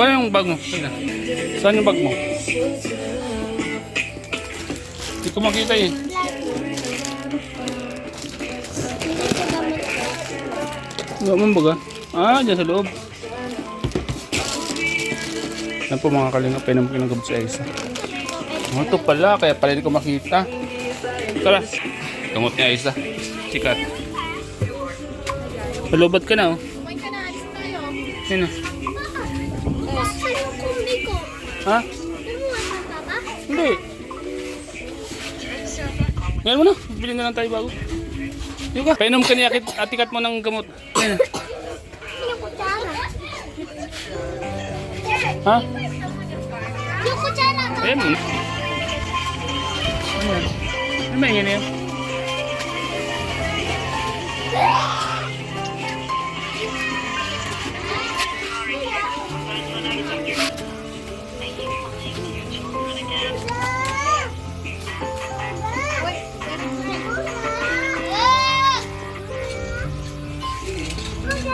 Kuha yung bag mo. Saan yung bag mo? Hindi ko makita eh. Wala mo baga? Ah, dyan sa loob. Yan po mga kalingap, pinam ko ng gamot sa isa. Oh, ito pala, kaya pala hindi ko makita. Tara, gamot niya isa. Sikat. Palubat ka na oh. Kumain ka na, alis na tayo. Sino? Yung kumbi ko. Ha? Namuha ka pa ba? Hindi. Ngayon mo na, bilhin na lang tayo bago. Yung ka, painom ka niya, atikat mo ng gamot. Yan. Yung kutsara. Ha? Yung kutsara ka. Ayan mo. Ano yan? Ano ba yung yan?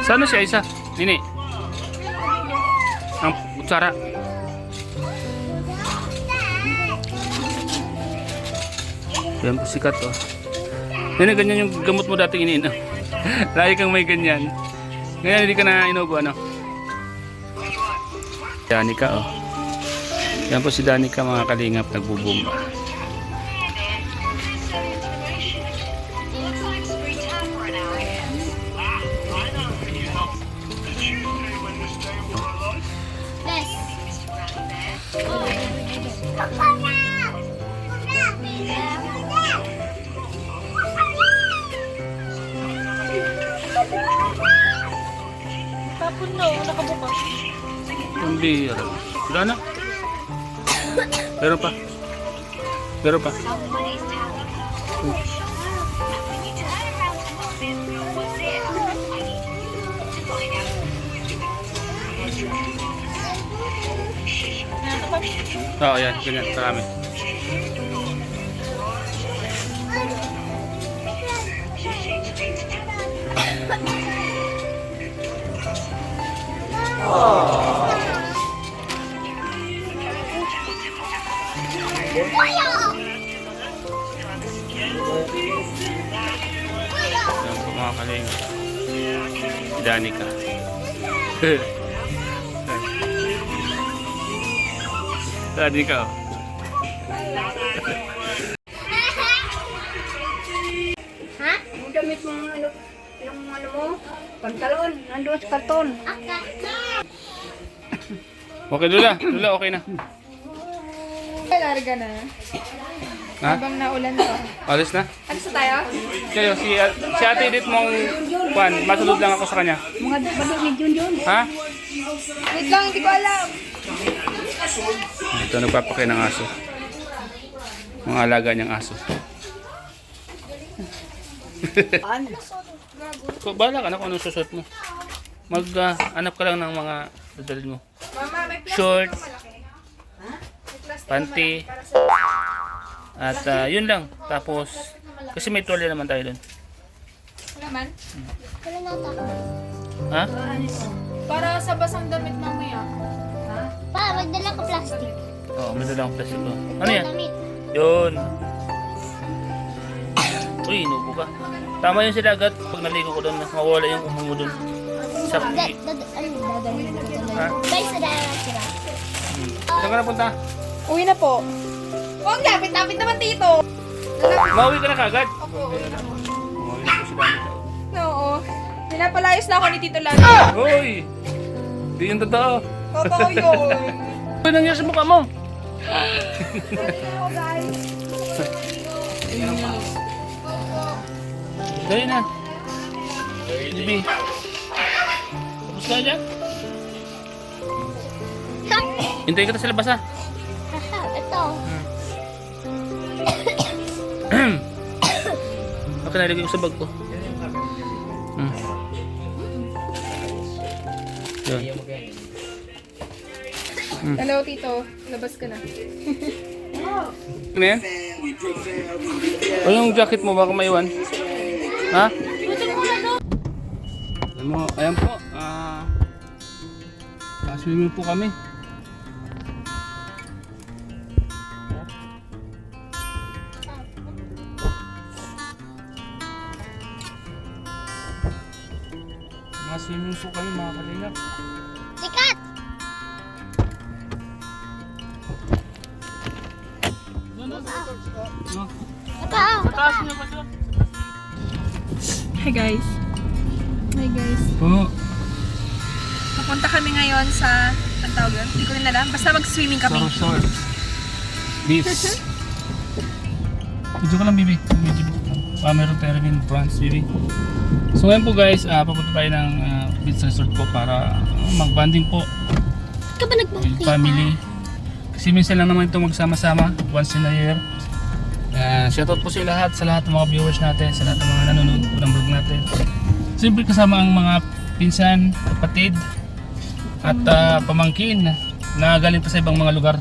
Sana siya isa? Nini. Ang kutsara. Yan po sikat oh. Nini, ganyan yung gamot mo dating iniinom. Lagi kang may ganyan. Ngayon hindi ka na inubo ano. Danica oh. Yan po si Danica mga kalingap, nagbubumba. Yes. Tapon na, nakabukas. Hindi, wala na. Meron pa. Meron pa. Oo, yan. Ganyan. Karami. Yan po mga kalinga. Danica. Danica oh. Ha? Yung damit mo, yung ano mo, pantalon, nandun sa karton. Aka. Okay, Lula. Lula, okay na. Larga na. Ha? Habang naulan pa. Alis na? Ano sa tayo? Kayo, si Ate Edith mong Juan, masunod lang ako sa kanya. Mga badok ni Junjun. Ha? Wait lang, hindi ko alam. Ito nagpapakain ng aso. Mga alaga niyang aso. Bahala ka na kung anong susot mo. Mag-anap ka lang ng mga dadalhin mo. Mama, may plastic Short, na malaki. panty, at yun lang. Tapos, kasi may tuwalya naman tayo doon. Wala man. Wala na ata. Ha? Para sa basang damit mamaya. Ha? Pa, magdala ka plastic. Oo, may dalang plastic ko. Ano yan? Damit. Yun. Uy, inubo ka. Tama yun sila agad. Pag naligo ko doon, mawala yung umang mo doon. Sa Ano, dadalhin mo dito Ha? na. Guys, dadala sila. Saan ka napunta? Uwi na po. Huwag lapit-lapit naman dito. Mauwi ka na kagad? Opo, uwi na po. Mauwi na po si Danica. Oo. Pinapalayos na ako ni Tito Lalo. Hoy! Di yung totoo. Totoo yun. Ano nangyari sa mukha mo? Hello guys. Dali na. Bibi. Tapos ka dyan? Hintayin kita sa labas ha. Haha, ito. Okay, nalagay ko sa bag ko. Yun. Hello Tito. Labas ka na. Ano yan? O yung jacket mo, baka maiwan. Ha? Ayan po. Pasok Swimming po kami. Mga swimming po kami mga kalingap. Sikat! No? Ito, oh. Mataas niya ba siya? Hi guys. Hi guys. Oo. Pupunta kami ngayon sa, ang tawag yun? Hindi ko rin alam. Basta mag-swimming kami. Sa resort. Beefs. Medyo ka lang, Bibi. Medyo meron tayo rin branch, Bibi. So ngayon po guys, papunta tayo ng beach resort po para mag-banding po Ka ba with nagpapakita? family. Kasi minsan lang naman ito magsama-sama, once in a year. Shoutout po sa lahat ng mga viewers natin, sa lahat ng mga nanonood po ng vlog natin. Siyempre kasama ang mga pinsan, kapatid, at pamangkin na galing pa sa ibang mga lugar.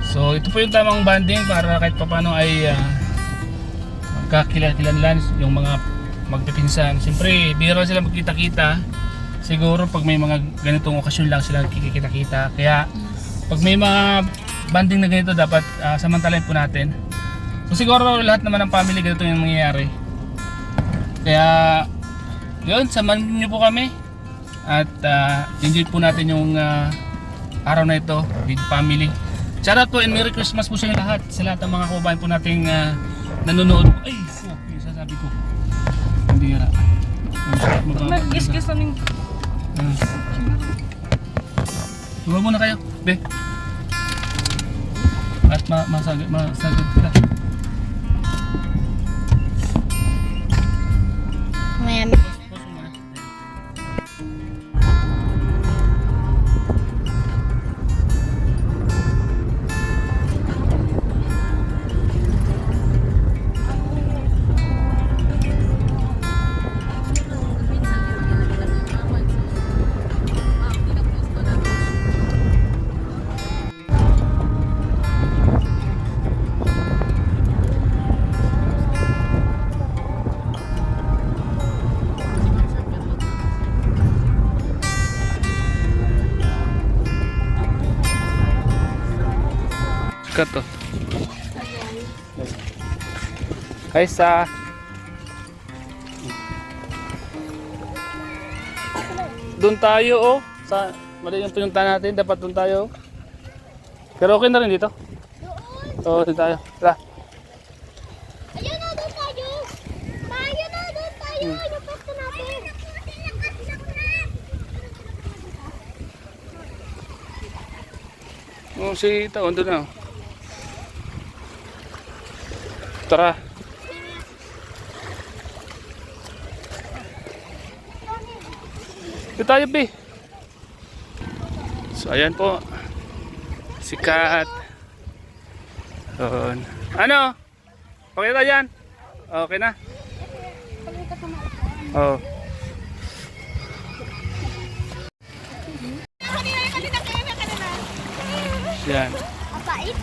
So ito po yung tamang banding para kahit papano ay magkakilanlan yung mga magpipinsan. Siyempre, biro sila magkita-kita. Siguro pag may mga ganitong okasyon lang sila kikita-kita. Kaya pag may mga banding na ganito dapat samantalahin po natin. So siguro lahat naman ng family ganito yung mangyayari. Kaya yun, samahan niyo po kami. At enjoy po natin yung araw na ito with family. Shoutout po and Merry Christmas po sa inyo lahat. Sa lahat ng mga kababayan po nating nanonood. Ay, yung sasabi ko. Hindi nga. Nag-kiss-kiss namin. Tuwa muna kayo, be. At masagod kita. Ma'am. Sikat to. Kaisa. Doon tayo oh. Sa mali yung pinunta natin, dapat doon tayo. Pero okay na rin dito. Oo, doon tayo. Tara. Ayun na, doon tayo. Ayun na, doon tayo. Yung pwesto natin. Oh, si Taon doon na. Tara. Dito tayo, Bi. So, ayan po. Sikat. Doon. Ano? Pakita yan. Okay na. Oo. Yan. Mapait.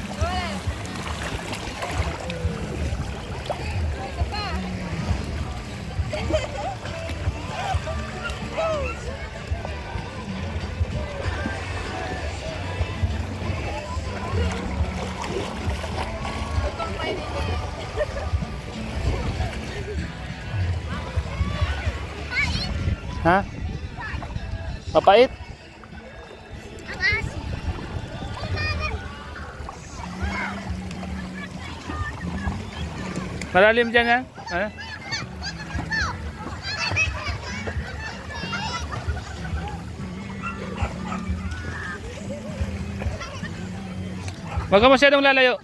Ha? Mapait? Ang asin. Malalim dyan yan? Ha? Huwag ka masyadong lalayo.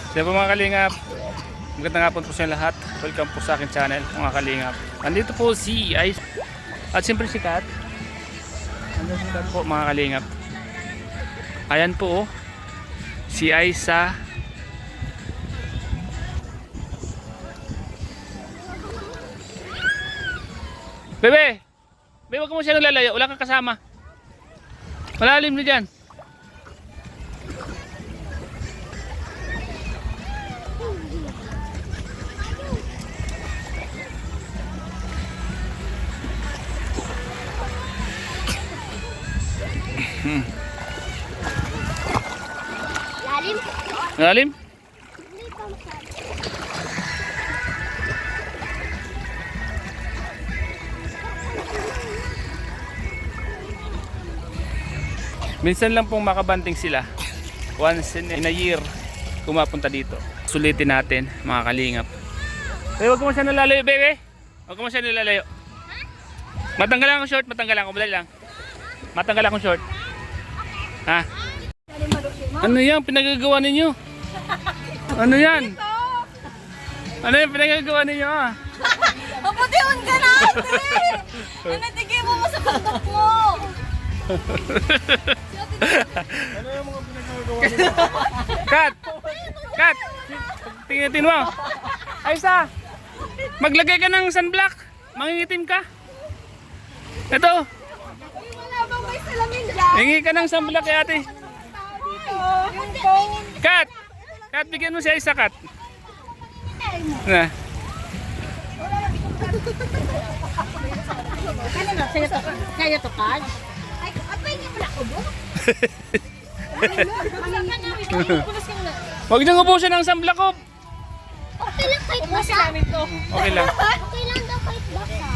Kaya po mga kalingap, magandang hapon po sa inyo lahat. Welcome po sa akin channel mga kalingap. Andito po si Ice at siyempre si Kat. Andito si Kat po mga kalingap. Ayan po oh, si Aiza. Bebe! Bebe, wag mo siya nalalayo. Wala kang kasama. Malalim na dyan. Lalim. Malalim? Hindi pa masyado. Minsan lang pong makabanting sila. Once in a year, kumapunta dito. Sulitin natin, mga kalingap. Huwag mo siya nalalayo, bebe. Huwag mo siya nalalayo. Matanggalan ko short, matanggalan ko. Madali lang. Matanggalan ko short. Ha? Ano yan? Pinagagawa ninyo? Ano yan? Ano yan? Pinagagawa ninyo ah? Maputihon ka na, ate! Natigay mo sa bundok mo! Kat! Kat! Tingin mo. Aysa! Maglagay ka ng sunblock. Mangingitim ka. Ito. Wala bang may salamin dyan? Hingi ka ng sunblock kay ate. Yung phone. Kat! Kat, bigyan mo si Aysa, Kat. Na. Kaya to ka? Ay, apay niya pala ako doon. Huwag niyong ubusin ang sunblock ko. Okay lang kahit basa. Okay lang. Okay lang daw kahit basa.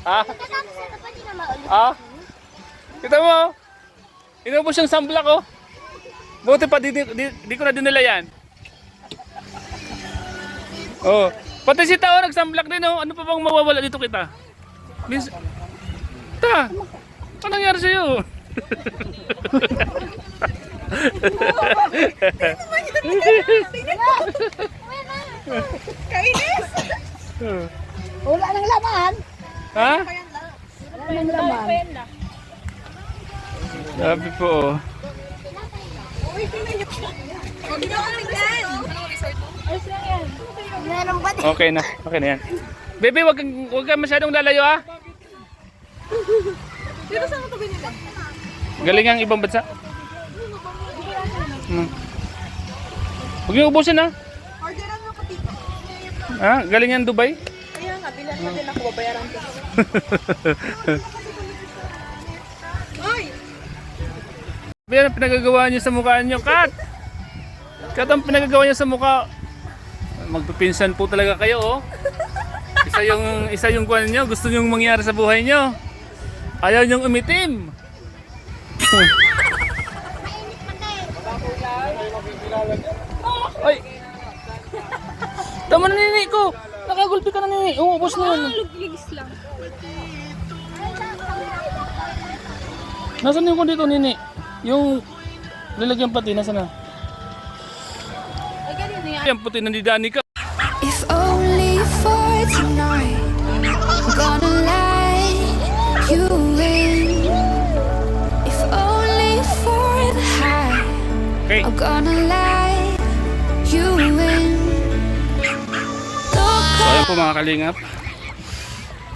Ha? Katapos ito pa din na maulit. Ah? Kita mo? Inubos yung sunblock ko. Buti pa, di ko na dinala yan. Oh, pati si Tao nag-sunblock din oh. Ano pa bang mawawala dito kita? Ta, ano nangyari sa'yo? Kainis! Wala nang laman. Ha? Wala nang laman. Sabi po oh. Huwag niyo kami dyan! Meron ba? Okay na yan. Baby, wag kang masyadong lalayo ah. Dito saan ang tabi nila? Galing ang ibang bansa. Huwag niyo ubusin ah. Orderan mo ko dito. Ha? Galing yan Dubai. Kaya nga, bilan na din ako, babayaran ko. Ay! Yan ang pinagagawa niyo sa mukha niyo, Kat. Kat ang pinagagawa niyo sa mukha. Magpipinsan po talaga kayo, oh. Isa yung kuwan niyo, gusto niyo mangyari sa buhay niyo. Ayaw niyong umitim. Ay. Tama na nini ko. Nakagulpi ka na nini. Ubos na yun. Lugligis lang. Nasaan yung dito nini? Yung lalagyan pati, nasaan na? Ay, ganun na yan. Yan puti nandidani ka. If only for tonight, I'm gonna let you in. If only for the high, Okay. I'm gonna let you in. So ayan po mga kalingap.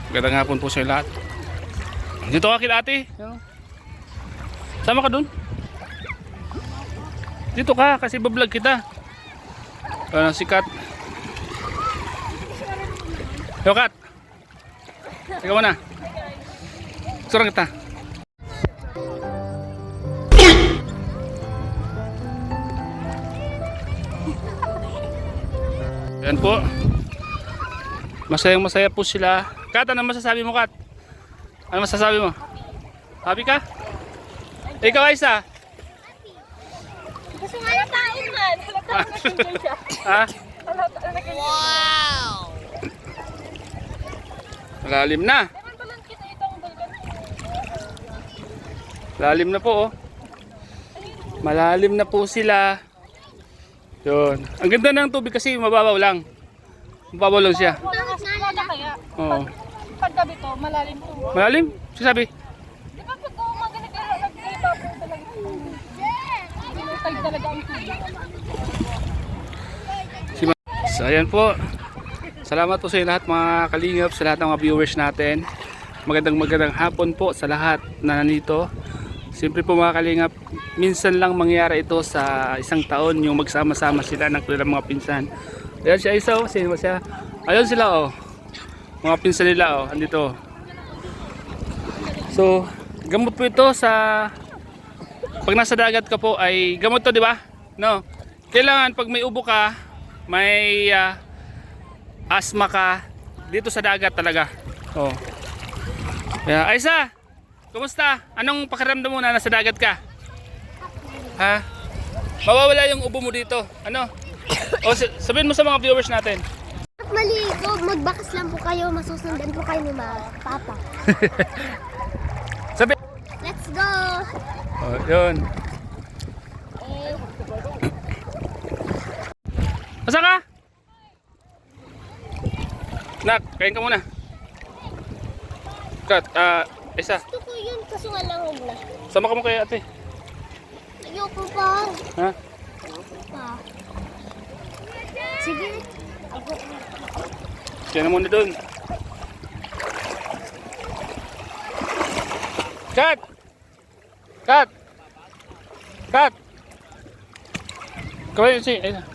Magandang hapon po sa lahat. Dito ka kila ate. Sama ka dun. Dito ka kasi bablog kita. Sikat. Yo Kat. Ikaw muna. Surang kita. Yan po. Masayang masaya po sila. Kat, ano masasabi mo, Kat? Ano masasabi mo? Happy ka? Ikaw, Aysa? Gusto nga na taon man. Ha? Malalim na. Malalim na po, oh. Malalim na po sila. Yun. Ang ganda ng tubig kasi mababaw lang. Mababaw lang siya. Takot nga na. Kaya, Oo. paggabi to, malalim to. Malalim? Sabi? Di ba pag umaga nag-iba po talaga? Pinutay talaga ang tubig. So ayan po. Salamat po sa inyo lahat mga kalingap, sa lahat ng mga viewers natin. Magandang hapon po sa lahat na nandito. Siyempre po mga kalingap, minsan lang mangyari ito sa isang taon yung magsama-sama sila ng mga pinsan. Ayan siya isa oh, sino ba siya? Ayun sila oh. Mga pinsan nila oh, andito. So, gamot po ito sa pag nasa dagat ka po ay gamot to, di ba? No. Kailangan pag may ubo ka, may asthma ka, dito sa dagat talaga. Oh. Yeah, Aisa, kumusta? Anong pakiramdam mo na nasa dagat ka? Ha? Mawawala yung ubo mo dito. Ano? O sabihin mo sa mga viewers natin. At maligo, magbakas lang po kayo, masusundan po kayo ni Papa. Sabi. Let's go! Oh, yun. Asa ka? Nak, kain ka muna. Kat, Isa, Gusto ko yun, kaso nga lang huwag na. sama ka mo kay ate. Ayoko pa. Ha? Pa. Sige. Kaya na muna doon. Kat! Kat! Kat! Kawai si, ayun.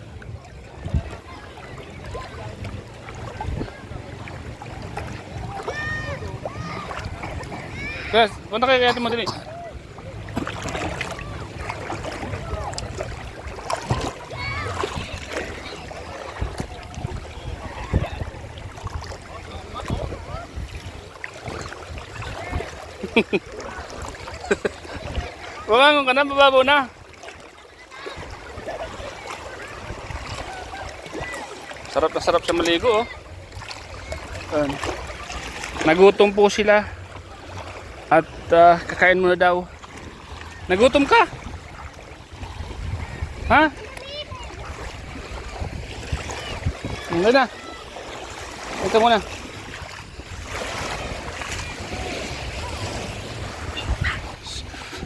Guys, punta kayo kaya ito mo din eh. Bumangon ka na, bababaw na. Sarap na sarap siya maligo oh. Ayan. Nagutom po sila. At kakain muna daw. Nagutom ka? Ha? Hindi na. Ito muna.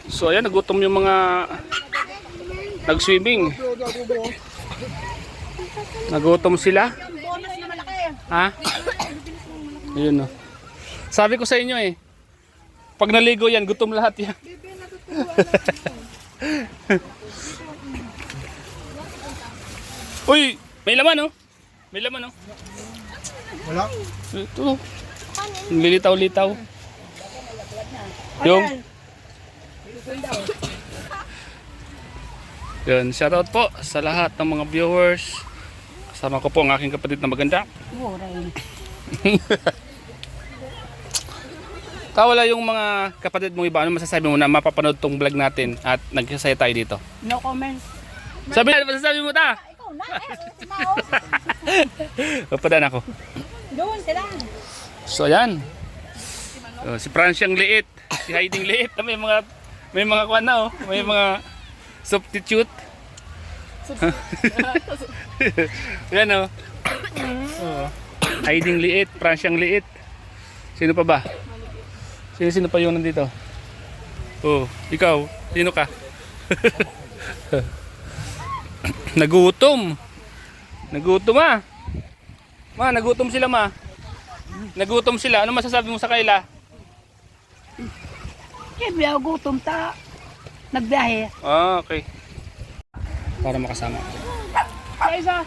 So ayan, nagutom yung mga nag-swimming. Nagutom sila. Ha? Ayun oh. Sabi ko sa inyo eh, pag naligo yan, gutom lahat yan. Uy, may laman oh. May laman oh. Wala. Ito. Lilitaw-litaw. Yung yun, shoutout po sa lahat ng mga viewers. Kasama ko po ang aking kapatid na maganda. Kawala yung mga kapatid mong iba, ano masasabi mo na mapapanood tong vlog natin at nagsasaya tayo dito? No comment. Sabi na, masasabi mo ta? Ikaw na, Papadaan ako. doon sila. So ayan. Si Franciang liit, si Hiding liit, may mga kwan na oh, may mga substitute. Yan oh. Oh. Hiding liit, Franciang liit. Sino pa ba? Sino pa yung nandito? Oh, ikaw, sino ka? Nagutom. Nagutom ah. Ma, nagutom sila ma. Nagutom sila. Ano masasabi mo sa kanila? Kaya gutom ta. Nagbiyahe. Ah, okay. Para makasama. Isa.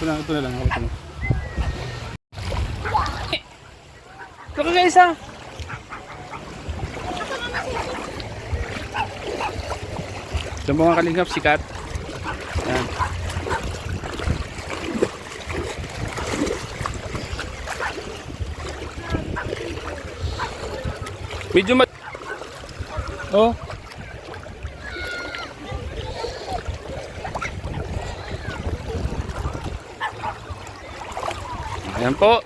Ito na lang. Ito na. Ito ka isa. Ito mga kalingap, sikat. Yan. Medyo oh. Ayan po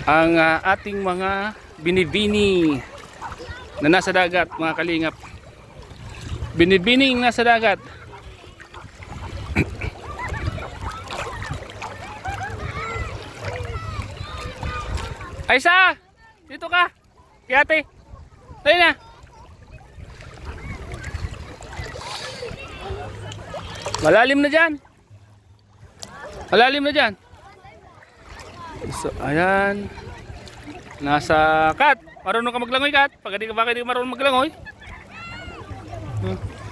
ang ating mga binibini. na nasa dagat, mga kalingap. Binibining nasa dagat. Aisa! Dito ka! Kaya ate! Tayo na! Malalim na dyan! Malalim na dyan! So, ayan. Nasa Kat! Marunong ka maglangoy, Kat? Pag di ka marunong maglangoy?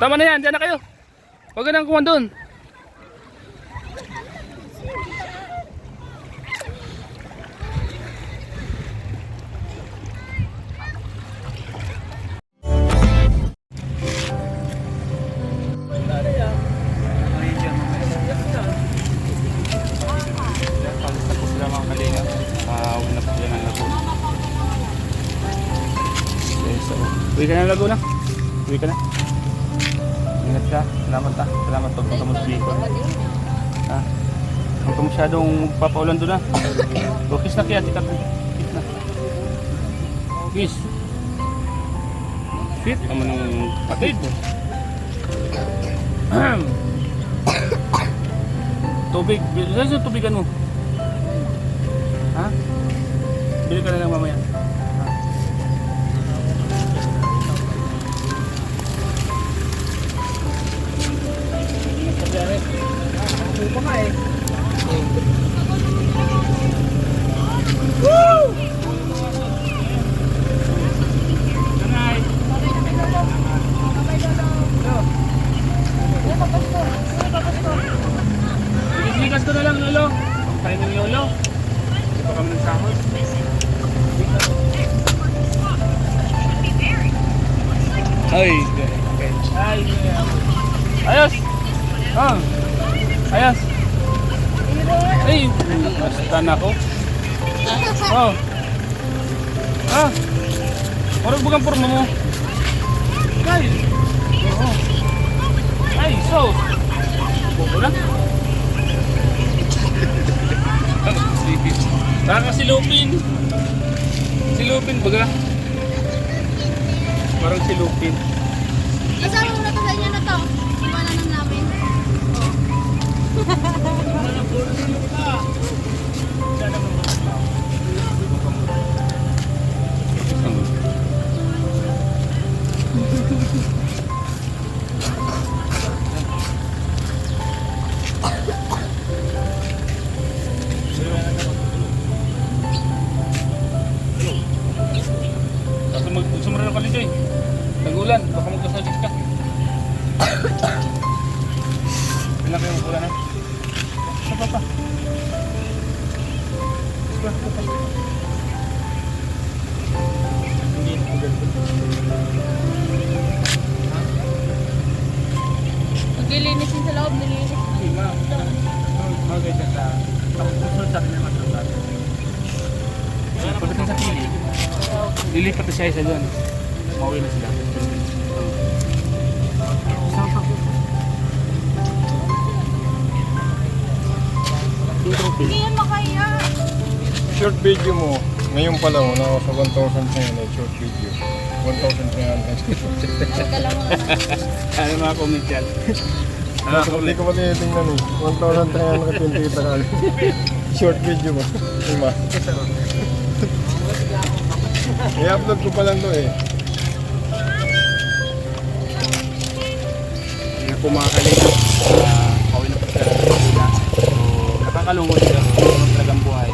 Tama na yan, dyan na kayo. Huwag ka nang kuman doon. Tapos sila mga kalinga. Uwi na po sila ng Laguna. Okay, so, uwi ka na ng Laguna. Uwi ka na. Ingat ka. Salamat ha. Salamat pagpunta mo sa Bicol. Ha? Huwag ka masyadong papaulan doon ha. O, kiss na kaya. Tika po. Kiss na. Kiss. Fit. Naman ng patid. Tubig. Saan yung tubigan mo? Ha? Bili ka na lang mamaya. Ha? Likas ko na lang, Lolo. Tayo ng Lolo. Hindi pa kami nagsahod. Ay, okay. Ay, ayos! Ah, ayos! Ay, basta na ako. Oh. Ah, parang bugang porno mo. Ay, oh. Ay, so. Buko na. Baka si Lupin. Si Lupin baga. Parang si Lupin. Kasama mo na to sa inyo na to. Iwanan lang namin. Sumura na kalijoy. Nagulan, baka magkasajik ka. Ilan kayo magulan na? Sa pa. Maglilinisin sa loob, nilinis. Hindi, magay dyan sa kamusunod sa atin naman sa atin. Pagdating sa pili, lilipat na siya isa doon. Mauwi na sila. Hindi yan makaya. Short video mo, ngayon pa lang, nasa 1,300 short video. 1,300. Magkala mo na. Ano mga comment yan? Hindi ko pa tinitingnan eh. 1,320 takal. Short video mo. Lima. I-upload ko pa lang to eh. Hindi po mga kalinga. Pauwi na po sila ng Laguna. So, nakakalungkot sila. Ano talagang buhay.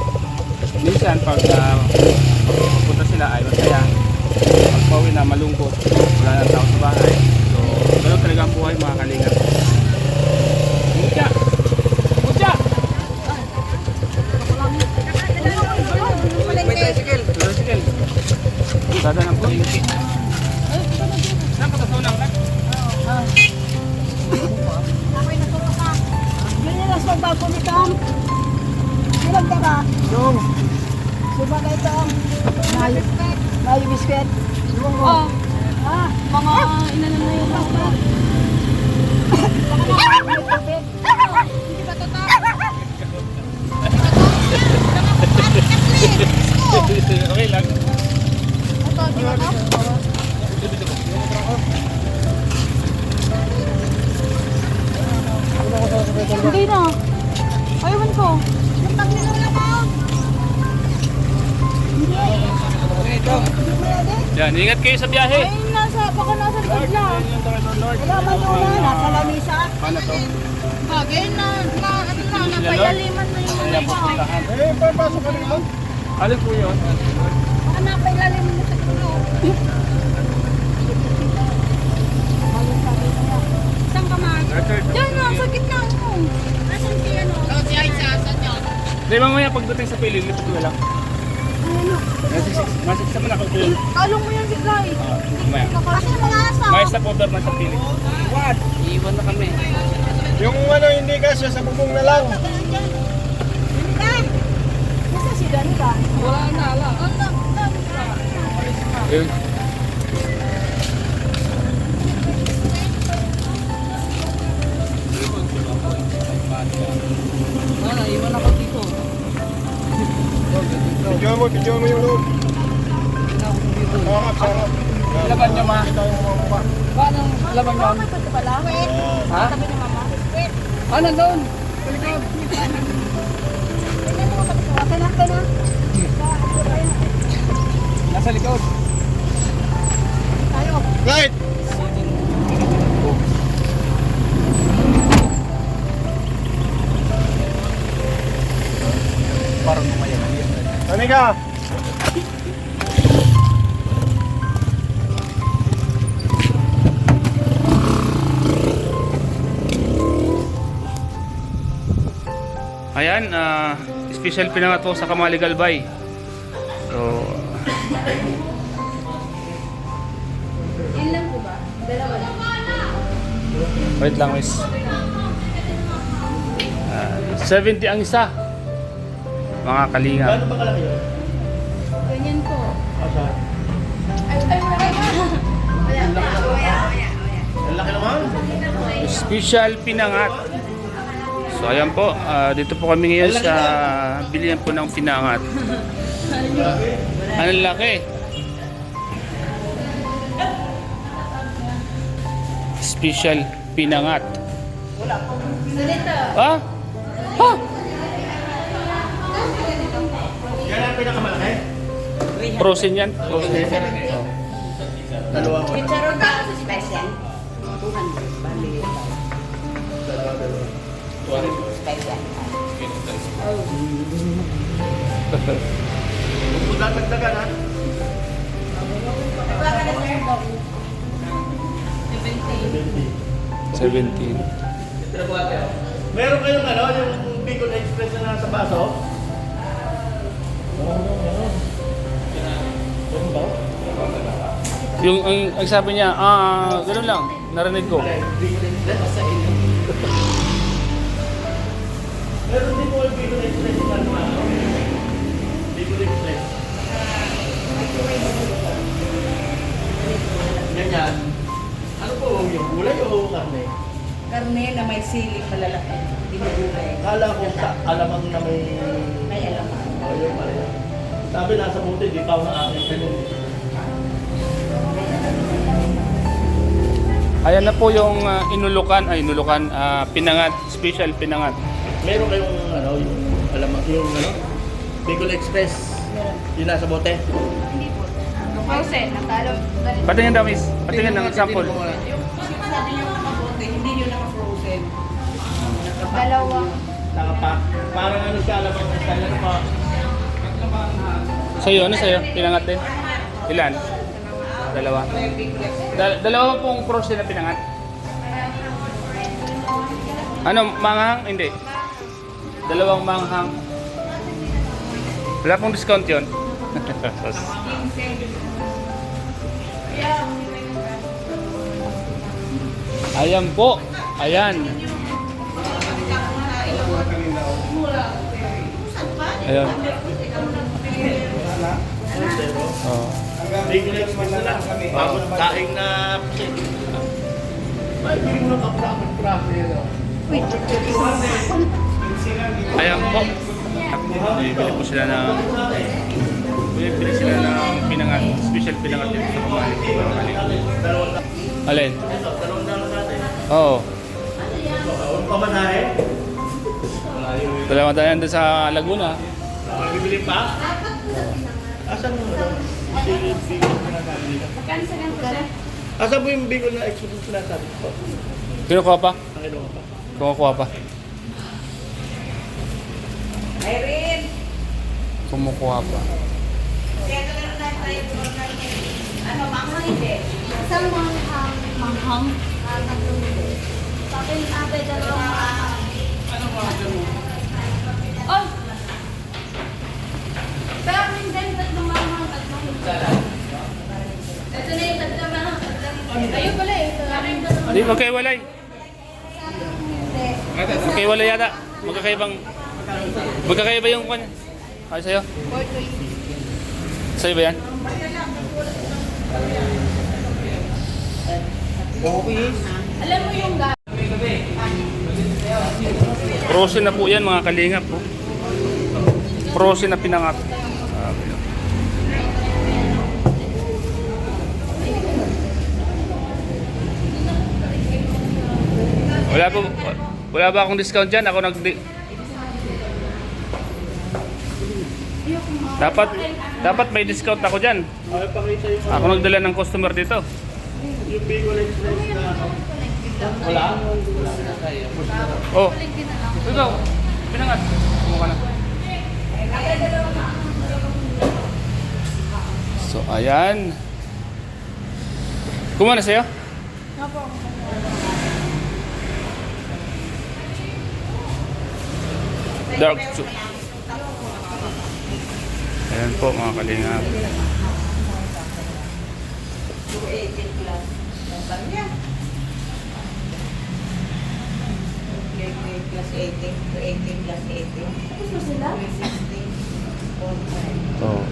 Minsan pag pupunta sila ay masaya. Pag pauwi na malungkot. Wala nang tao sa bahay. So, ganun talaga ang buhay mga kalinga. Mutya! Mutya! Tricycle. Sada ng palingki. Saan ka tasaw lang? Ganyan lang sa bago ni Tom. Ilang ka ba? Yung. Suba ka ito. Mayo biskwit. Oh. Mga inanan na yung mga. Hindi ba totoo? Okay lang. Ito, di ba to? ko. Yung pag minula mo. Yan, ingat kayo sa biyahe. Ayun, baka nasa likod lang. Wala man doon na, nasa lamisa. Paano to? Bagay na, napayaliman na yung Kaya po puntahan. Eh, papasok ka rin lang. Alin po yun? Baka napayaliman mo sa tulo. Saan ka man? Diyan na, sa gitna mo. Asan si ano? Si Aisa, asan yun? Di mamaya pagdating sa pili, lipat ko na lang. Masik mo na ako yun. Talong mo yan si Guy. Mamaya. Asan yung mga aso? May stop over na sa pili. Iiwan na kami. Yung ano, hindi kasya sa bubong na lang. Nasa si Danica? Yun. Video mo yung loob. Sarap. Laban nyo ma. Kita yung mga mukha. Paano laban nyo? Ito pala. Ha? Sabi ni Mama. Ah, nandun. Ka na. Nasa likod. Tayo. Right! Parang umayan. Tanika! Ayan, special pinangat po sa Kamali Galbay. So, Yun lang po ba? Dalawa lang. wait lang miss. 70 ang isa. Mga kalinga. ba kalaki yun? Ganyan po. Asa? Ay, wala. Ang laki naman. Special pinangat. So ayan po, dito po kami ngayon sa bilihan po ng pinangat. Ang laki. Special pinangat. Ha? Ha? Yan ang pinakamalaki? Frozen yan. Frozen. Oh. Dalawa ko. Chicharon ba sa special? 200. Bali. Special. Pupunta tagdagan ha? 17. Meron kayong ano, yung Bicol Express na nasa baso? Yung ang sabi niya, gano'n lang, narinig ko. Bicol Express sa inyo. Meron din po yung Bicol Express na nasa baso. Bicol Express. Ganyan. Ano po yung gulay o karne? Karne na may sili malalaki. Dinugulay. Kala ko sa alamang na may... May alaman. Oh, yun pala yan. Sabi nasa buti, di pa ang aking Ayan na po yung inulukan, pinangat, special pinangat. Meron kayong ano, yung alamang, yung ano, Bicol Express. Yung nasa bote. Frozen. Patingin daw miss, patingin ng sample. Yung sabi niyo nakabote, hindi niyo naka-frozen. Dalawa. Nakapak. Parang ano siya, alamang na style, ano pa. Sa'yo, ano sa'yo? Pinangat din? Ilan? Dalawa. Dalawa pong frozen na pinangat? Ano, manghang? Hindi. Dalawang manghang. Wala pong discount yun. Ayan po. Ayan. Ayan. Oh. Bicol Express na lang. Bago na daing na... Ay, hindi mo na kapulakot prase yun. Ayan po. Bibili po sila ng pinangat, special pinangat dito sa Kamali. Alin? Oo. Ang pamanahe. Malayo yun. Dalawa tayo nandun sa Laguna. Bibili pa? Asan mo daw? Asan mo yung Bicol na exodus na sabi ko? Kinukuha pa? Ang kinuha pa. Kumukuha pa. Kumukuha pa. Isang manghang. Manghang? Tatlong hindi. Sa akin, ate, dalawang Oh! Pero akin din, tatlong manghang, tatlong hindi. Ito na yung tatlong manghang, tatlong hindi. Ayun pala eh. Hindi, magkaiwalay. Magkaiwalay yata. Magkakaiba yung kanya. Ay, sa'yo? Sa'yo ba yan? Alam mo yung Frozen na po yan mga kalingap po. Frozen na pinangat. Wala ba akong discount dyan? Ako dapat may discount ako dyan. Ay, pakita yung Ako nagdala ng customer dito. yung Bicol exodus na... Wala? Oh. Ikaw. Pinangat. Kumuha na. So, ayan. Kumuha na sa'yo? Dark soup. Ayan po mga kalingap. Oh.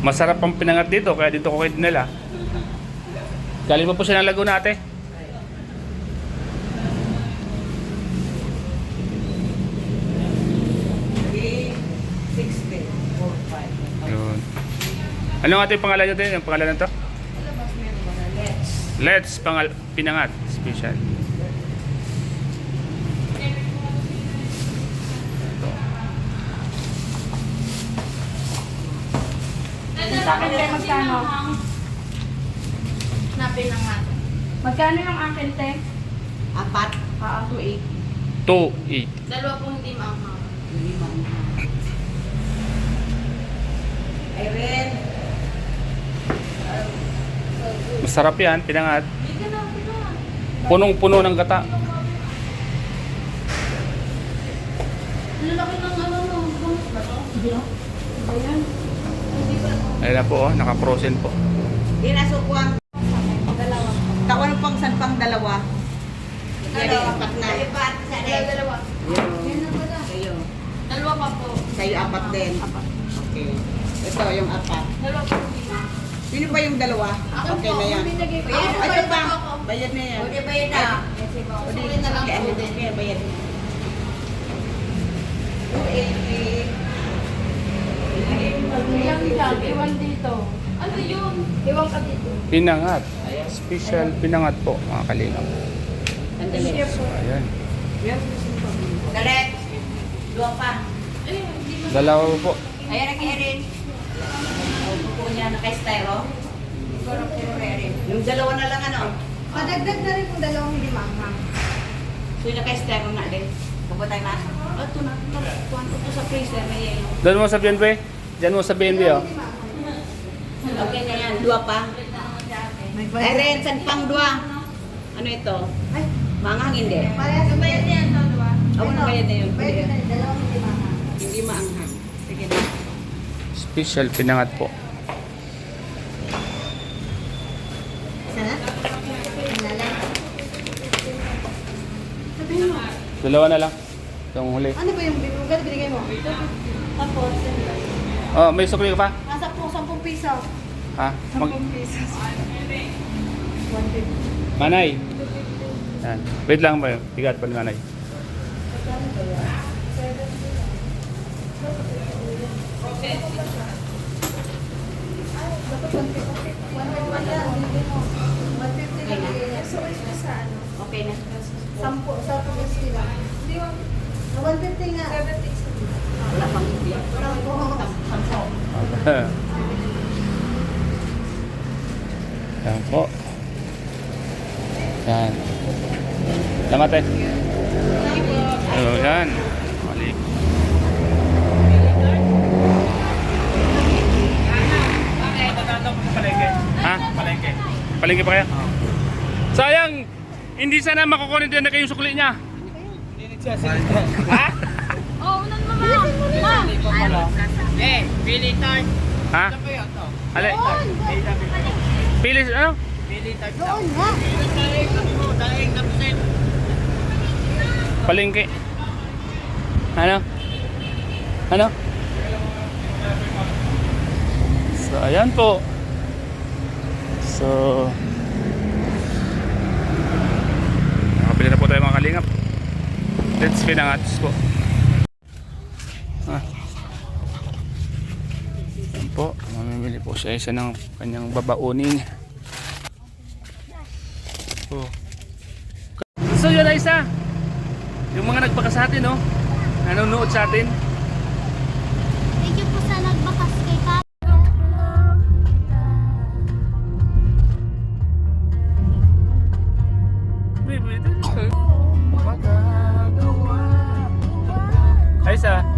Masarap ang pinangat dito kaya dito ko kayo dinala. Galing pa po siya ng Laguna ate. Yun. Ano ang ating pangalan nyo din? Yung pangalan na to? Let's Pinangat Special. Sa akin kayo magkano? Napinangat. Magkano yung akin, te? Apat. 280. 2-8. Dalawa pong hindi manghang. Irene. Masarap yan, pinangat. Punong-puno ng gata. Lalaki ng ano no. Ayan. Ayun na po, oh, naka-frozen po. Dinasukuan. Tawan pang san pang dalawa. Yan apat na. Dalawa. Kayo. Dalawa pa po. Kayo apat din. Okay. Ito yung apat. Dalawa po. Sino ba yung dalawa? Okay na yan. Ay, ito pa. Bayad na yan. Okay, bayad na. O di, Sulit na lang kaya po ano din. kaya bayad na. 280. Iwan dyan, iwan dito. Ano yun? Iwan ka dito. Pinangat. Special pinangat po, mga kalingap. Sandali. Ayan. Galet. Dua pa. Dalawa po. Ayan ang Erin. Upo niya naka-styro. Yung dalawa na lang ano. Padagdag na rin kung dalawang hindi manghang. So yung naka-styro na din. Pagpatay na. Ito na. Kuhan ko to sa freezer na yan. Doon mo sa BNB? Diyan mo sa BNB, oh. Okay na yan. Dua pa. Erin, san pang dua? Ano ito? Manghang hindi. Parehas yung bayad niyan, no, diba? Ako na bayad na yun. Bayad na rin, dalawang hindi manghang. Hindi maanghang. Sige na. Special pinangat po. Dalawa na lang. Yung huli. Ano ba yung bibugan binigay mo? Tapos, Oh, may sukli ka pa? Nasa po 10 piso. Ha? 10 piso. 150. Manay. Yan. Wait lang ba yun? Bigat pa ni Manay. Okay na. Sampo, sa tulis nila. 150 nga. Yan po. Yan. Salamat eh. Hello, yan. Mali. Ha? Palengke. Palengke pa kaya? Sayang! Hindi sana makukunin din na kayong sukli niya. Ha? Oh, unan mo ma. Ha? Ale? Pili, ano? Doon nga. Palengke. Ano? Ano? So, ayan po. So, nakabili na po tayo mga kalingap. Let's pinangatos po. Ayan po. Mamimili po siya isa ng kanyang babaunin. Oh. So yun ay isa. Yung mga nagbaka sa atin, no? Nanonood sa atin. Thank you po sa nagbakas kay Papa. Ay, isa.